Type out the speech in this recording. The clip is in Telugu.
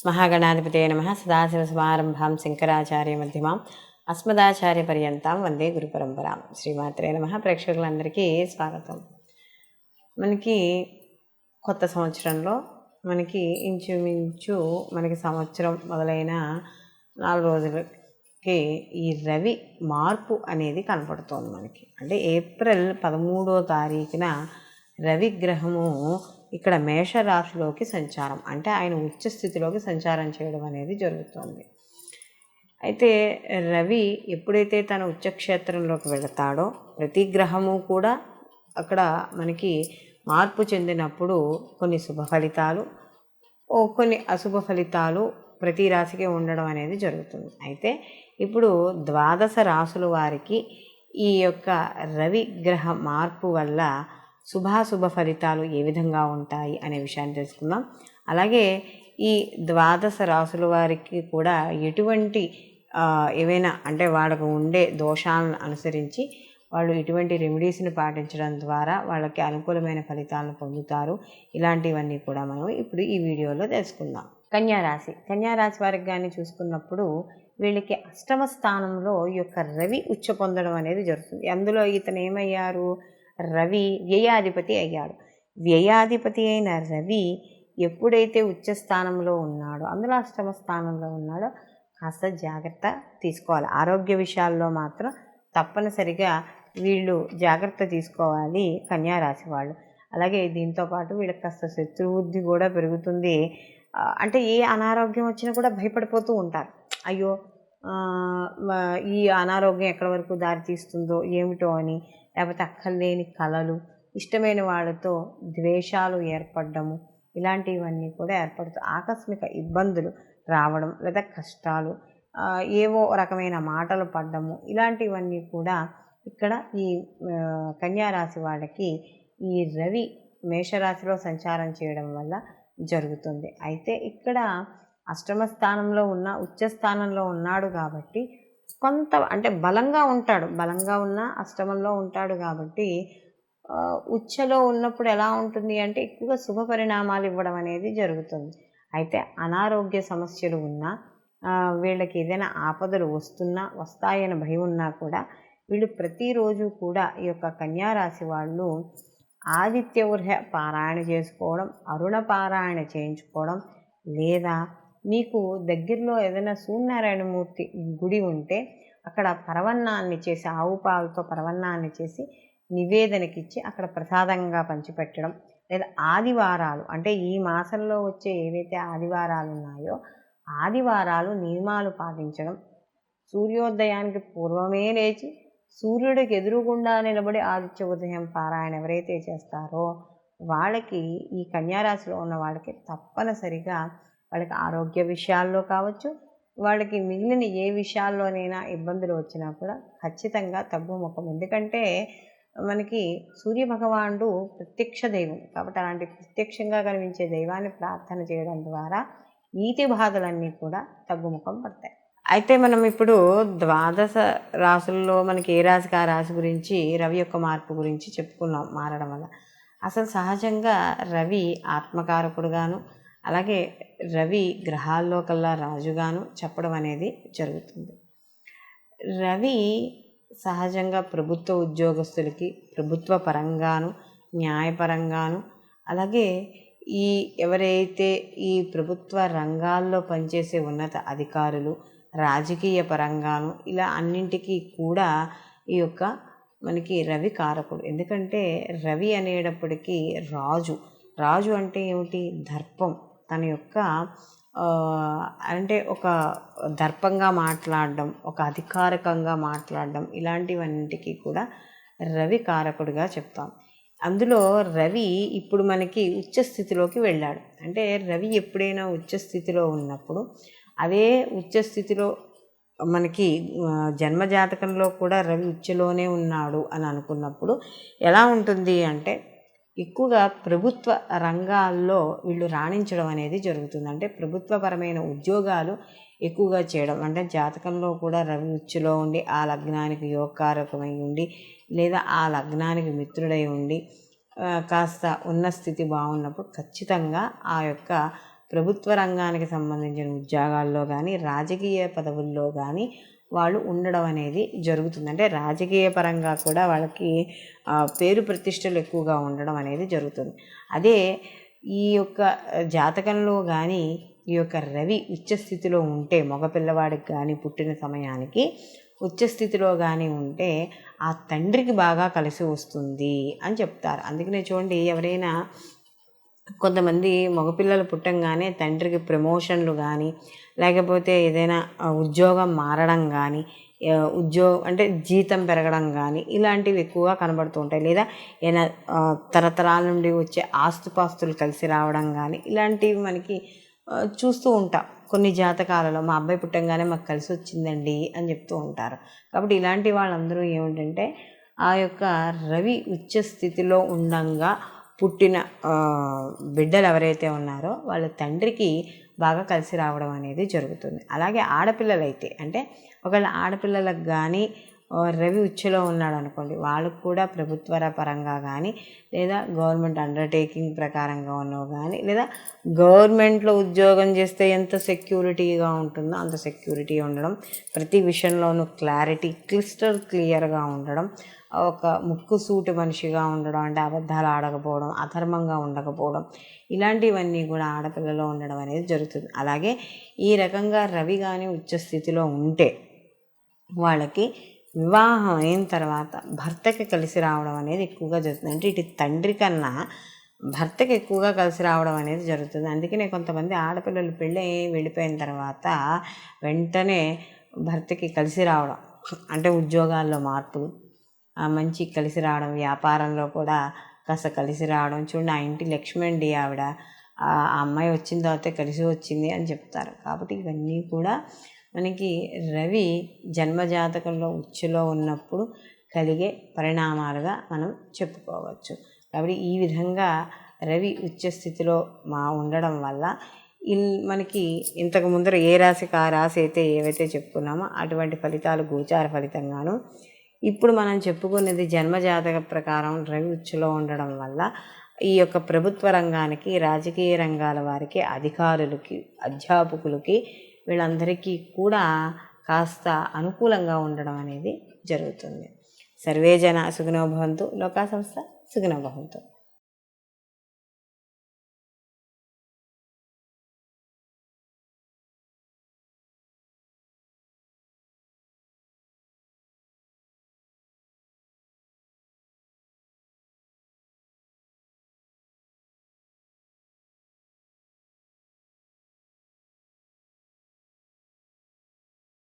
మహాగణాధిపతయ నమః. సదాశివసమారంభాం శంకరాచార్యమధ్యమాం అస్మదాచార్యపర్యంతం వందే గురుపరంపరాం. శ్రీమాత్రే నమః. ప్రేక్షకులందరికీ స్వాగతం. మనకి కొత్త సంవత్సరంలో మనకి ఇంచుమించు సంవత్సరం మొదలైన 4 రోజులకి ఈ రవి మార్పు అనేది కనపడుతోంది మనకి. అంటే ఏప్రిల్ 13వ తారీఖున రవి గ్రహము ఇక్కడ మేషరాశిలోకి సంచారం, అంటే ఆయన ఉచ్చ స్థితిలోకి సంచారం చేయడం అనేది జరుగుతుంది. అయితే రవి ఎప్పుడైతే తన ఉచ్చక్షేత్రంలోకి వెళతాడో ప్రతి గ్రహము కూడా అక్కడ మనకి మార్పు చెందినప్పుడు కొన్ని శుభ ఫలితాలు, కొన్ని అశుభ ఫలితాలు ప్రతి రాశికి ఉండడం అనేది జరుగుతుంది. అయితే ఇప్పుడు 12 రాశుల వారికి ఈ యొక్క రవి గ్రహ మార్పు వల్ల శుభాశుభ ఫలితాలు ఏ విధంగా ఉంటాయి అనే విషయాన్ని తెలుసుకుందాం. అలాగే ఈ 12 రాశుల వారికి కూడా ఎటువంటి ఏవైనా అంటే వాళ్ళకు ఉండే దోషాలను అనుసరించి వాళ్ళు ఇటువంటి రెమెడీస్ని పాటించడం ద్వారా వాళ్ళకి అనుకూలమైన ఫలితాలను పొందుతారు. ఇలాంటివన్నీ కూడా మనం ఇప్పుడు ఈ వీడియోలో తెలుసుకుందాం. కన్యారాశి వారికి కానీ చూసుకున్నప్పుడు వీళ్ళకి 8వ స్థానంలో ఈ యొక్క రవి ఉచ్చ పొందడం అనేది జరుగుతుంది. అందులో ఇతను ఏమయ్యారు, రవి వ్యయాధిపతి అయ్యాడు. వ్యయాధిపతి అయిన రవి ఎప్పుడైతే ఉచ్చ స్థానంలో ఉన్నాడో, అందులో 8వ స్థానంలో ఉన్నాడో, కాస్త జాగ్రత్త తీసుకోవాలి. ఆరోగ్య విషయాల్లో మాత్రం తప్పనిసరిగా వీళ్ళు జాగ్రత్త తీసుకోవాలి కన్యారాశి వాళ్ళు. అలాగే దీంతోపాటు వీళ్ళకి కాస్త శత్రుబుద్ధి కూడా పెరుగుతుంది. అంటే ఏ అనారోగ్యం వచ్చినా కూడా భయపడిపోతూ ఉంటారు. అయ్యో ఈ అనారోగ్యం ఎక్కడి వరకు దారి తీస్తుందో ఏమిటో అని, లేకపోతే అక్కర్లేని కలలు, ఇష్టమైన వాళ్ళతో ద్వేషాలు ఏర్పడము, ఇలాంటివన్నీ కూడా ఏర్పడుతూ ఆకస్మిక ఇబ్బందులు రావడం, లేదా కష్టాలు, ఏవో రకమైన మాటలు పడ్డము, ఇలాంటివన్నీ కూడా ఇక్కడ ఈ కన్యారాశి వాళ్ళకి ఈ రవి మేషరాశిలో సంచారం చేయడం వల్ల జరుగుతుంది. అయితే ఇక్కడ 8వ స్థానంలో ఉన్న ఉచ్చ స్థానంలో ఉన్నాడు కాబట్టి కొంత అంటే బలంగా ఉంటాడు. బలంగా ఉన్న 8మంలో ఉంటాడు కాబట్టి ఉచ్చలో ఉన్నప్పుడు ఎలా ఉంటుంది అంటే ఎక్కువగా శుభ పరిణామాలు ఇవ్వడం అనేది జరుగుతుంది. అయితే అనారోగ్య సమస్యలు ఉన్నా, వీళ్ళకి ఏదైనా ఆపదలు వస్తాయని భయం ఉన్నా కూడా వీళ్ళు ప్రతిరోజు కూడా ఈ యొక్క కన్యారాశి వాళ్ళు ఆదిత్యవర్హ పారాయణ చేసుకోవడం, అరుణ పారాయణ చేయించుకోవడం, లేదా మీకు దగ్గరలో ఏదైనా సూర్యనారాయణమూర్తి గుడి ఉంటే అక్కడ పరవన్నాన్ని చేసి, ఆవు పాలతో పరవన్నాన్ని చేసి నివేదనకిచ్చి అక్కడ ప్రసాదంగా పంచిపెట్టడం, లేదా ఆదివారాలు అంటే ఈ మాసంలో వచ్చే ఏవైతే ఆదివారాలు ఉన్నాయో ఆదివారాలు నియమాలు పాటించడం, సూర్యోదయానికి పూర్వమే లేచి సూర్యుడికి ఎదురుగుండా నిలబడి ఆదిత్య ఉదయం పారాయణ ఎవరైతే చేస్తారో వాళ్ళకి, ఈ కన్యారాశిలో ఉన్న వాళ్ళకి తప్పనిసరిగా వాళ్ళకి ఆరోగ్య విషయాల్లో కావచ్చు, వాళ్ళకి మిగిలిన ఏ విషయాల్లోనైనా ఇబ్బందులు వచ్చినా కూడా ఖచ్చితంగా తగ్గుముఖం. ఎందుకంటే మనకి సూర్యభగవానుడు ప్రత్యక్ష దైవం కాబట్టి అలాంటి ప్రత్యక్షంగా కనిపించే దైవాన్ని ప్రార్థన చేయడం ద్వారా ఈతి బాధలన్నీ కూడా తగ్గుముఖం పడతాయి. అయితే మనం ఇప్పుడు 12 రాశుల్లో మనకి ఏ రాశికి ఆ రాశి గురించి రవి యొక్క మార్పు గురించి చెప్పుకున్నాం. మారడం వల్ల అసలు సహజంగా రవి ఆత్మకారకుడుగాను, అలాగే రవి గ్రహాల్లో కల్లా రాజుగాను చెప్పడం అనేది జరుగుతుంది. రవి సహజంగా ప్రభుత్వ ఉద్యోగస్తులకి ప్రభుత్వ పరంగాను, న్యాయపరంగాను, అలాగే ఎవరైతే ఈ ప్రభుత్వ రంగాల్లో పనిచేసే ఉన్నత అధికారులు, రాజకీయ పరంగాను, ఇలా అన్నింటికీ కూడా ఈ యొక్క మనకి రవి కారకుడు. ఎందుకంటే రవి అనేటప్పటికీ రాజు అంటే ఏమిటి, దర్పం, తన యొక్క అంటే ఒక దర్పంగా మాట్లాడడం, ఒక అధికారికంగా మాట్లాడడం, ఇలాంటివన్నింటికి కూడా రవి కారకుడిగా చెప్తాం. అందులో రవి ఇప్పుడు మనకి ఉచ్చస్థితిలోకి వెళ్ళాడు. అంటే రవి ఎప్పుడైనా ఉచ్చస్థితిలో ఉన్నప్పుడు, అదే ఉచ్చస్థితిలో మనకి జన్మజాతకంలో కూడా రవి ఉచ్చలోనే ఉన్నాడు అని అనుకున్నప్పుడు ఎలా ఉంటుంది అంటే ఎక్కువగా ప్రభుత్వ రంగాల్లో వీళ్ళు రాణించడం అనేది జరుగుతుంది. అంటే ప్రభుత్వపరమైన ఉద్యోగాలు ఎక్కువగా చేయడం, అంటే జాతకంలో కూడా రవి ఉచ్చులో ఉండి ఆ లగ్నానికి యోగకారకమై ఉండి, లేదా ఆ లగ్నానికి మిత్రుడై ఉండి కాస్త ఉన్న స్థితి బాగున్నప్పుడు ఖచ్చితంగా ఆ యొక్క ప్రభుత్వ రంగానికి సంబంధించిన ఉద్యోగాల్లో కానీ రాజకీయ పదవుల్లో కానీ వాళ్ళు ఉండడం అనేది జరుగుతుంది. అంటే రాజకీయ పరంగా కూడా వాళ్ళకి పేరు ప్రతిష్టలు ఎక్కువగా ఉండడం అనేది జరుగుతుంది. అదే ఈ యొక్క జాతకంలో కానీ ఈ యొక్క రవి ఉచ్చస్థితిలో ఉంటే, మగపిల్లవాడికి కానీ పుట్టిన సమయానికి ఉచ్చస్థితిలో కానీ ఉంటే ఆ తండ్రికి బాగా కలిసి వస్తుంది అని చెప్తారు. అందుకనే చూడండి, ఎవరైనా కొంతమంది మగపిల్లలు పుట్టంగానే తండ్రికి ప్రమోషన్లు కానీ, లేకపోతే ఏదైనా ఉద్యోగం మారడం కానీ, అంటే జీతం పెరగడం కానీ ఇలాంటివి ఎక్కువగా కనబడుతూ ఉంటాయి. లేదా ఏదైనా తరతరాల నుండి వచ్చే ఆస్తుపాస్తులు కలిసి రావడం కానీ ఇలాంటివి మనకి చూస్తూ ఉంటాం. కొన్ని జాతకాలలో మా అబ్బాయి పుట్టంగానే మాకు కలిసి వచ్చిందండి అని చెప్తూ ఉంటారు. కాబట్టి ఇలాంటి వాళ్ళందరూ ఏమిటంటే ఆ యొక్క రవి ఉచ్చ స్థితిలో ఉండంగా పుట్టిన బిడ్డలు ఎవరైతే ఉన్నారో వాళ్ళ తండ్రికి బాగా కలిసి రావడం అనేది జరుగుతుంది. అలాగే ఆడపిల్లలైతే, అంటే ఒకవేళ ఆడపిల్లలకు కానీ రవి ఉచ్చలో ఉన్నాడు అనుకోండి, వాళ్ళకు కూడా ప్రభుత్వ పరంగా కానీ, లేదా గవర్నమెంట్ అండర్టేకింగ్ ప్రకారంగా ఉన్నవి కానీ, లేదా గవర్నమెంట్లో ఉద్యోగం చేస్తే ఎంత సెక్యూరిటీగా ఉంటుందో అంత సెక్యూరిటీ ఉండడం, ప్రతి విషయంలోనూ క్లారిటీ క్లియర్గా ఉండడం, ఒక ముక్కుసూటి మనిషిగా ఉండడం, అంటే అబద్ధాలు ఆడకపోవడం, అధర్మంగా ఉండకపోవడం, ఇలాంటివన్నీ కూడా ఆడపిల్లలో ఉండడం అనేది జరుగుతుంది. అలాగే ఈ రకంగా రవి కానీ ఉచ్చస్థితిలో ఉంటే వాళ్ళకి వివాహం అయిన తర్వాత భర్తకి కలిసి రావడం అనేది ఎక్కువగా జరుగుతుంది. అంటే ఇటు తండ్రి కన్నా భర్తకి ఎక్కువగా కలిసి రావడం అనేది జరుగుతుంది. అందుకనే కొంతమంది ఆడపిల్లలు పెళ్ళి వెళ్ళిపోయిన తర్వాత వెంటనే భర్తకి కలిసి రావడం, అంటే ఉద్యోగాల్లో మార్పులు, మంచి కలిసి రావడం, వ్యాపారంలో కూడా కాస్త కలిసి రావడం. చూడండి, ఆ ఇంటి లక్ష్మి అండి ఆవిడ, ఆ అమ్మాయి వచ్చిన తర్వాతే కలిసి వచ్చింది అని చెప్తారు. కాబట్టి ఇవన్నీ కూడా మనకి రవి జన్మజాతకంలో ఉచ్చులో ఉన్నప్పుడు కలిగే పరిణామాలుగా మనం చెప్పుకోవచ్చు. కాబట్టి ఈ విధంగా రవి ఉచ్చస్థితిలో ఉండడం వల్ల మనకి ఇంతకు ముందర ఏ రాశికి ఆ రాశి అయితే ఏవైతే చెప్పుకున్నామో అటువంటి ఫలితాలు గోచార ఫలితంగాను, ఇప్పుడు మనం చెప్పుకునేది జన్మజాతక ప్రకారం రవి ఉచ్చులో ఉండడం వల్ల ఈ యొక్క ప్రభుత్వ రంగానికి, రాజకీయ రంగాల వారికి, అధికారులకి, అధ్యాపకులకి, వీళ్ళందరికీ కూడా కాస్త అనుకూలంగా ఉండడం అనేది జరుగుతుంది. సర్వే జన సుఖినో భవంతు, లోకా సంస్థ సుఖినో భవంతు.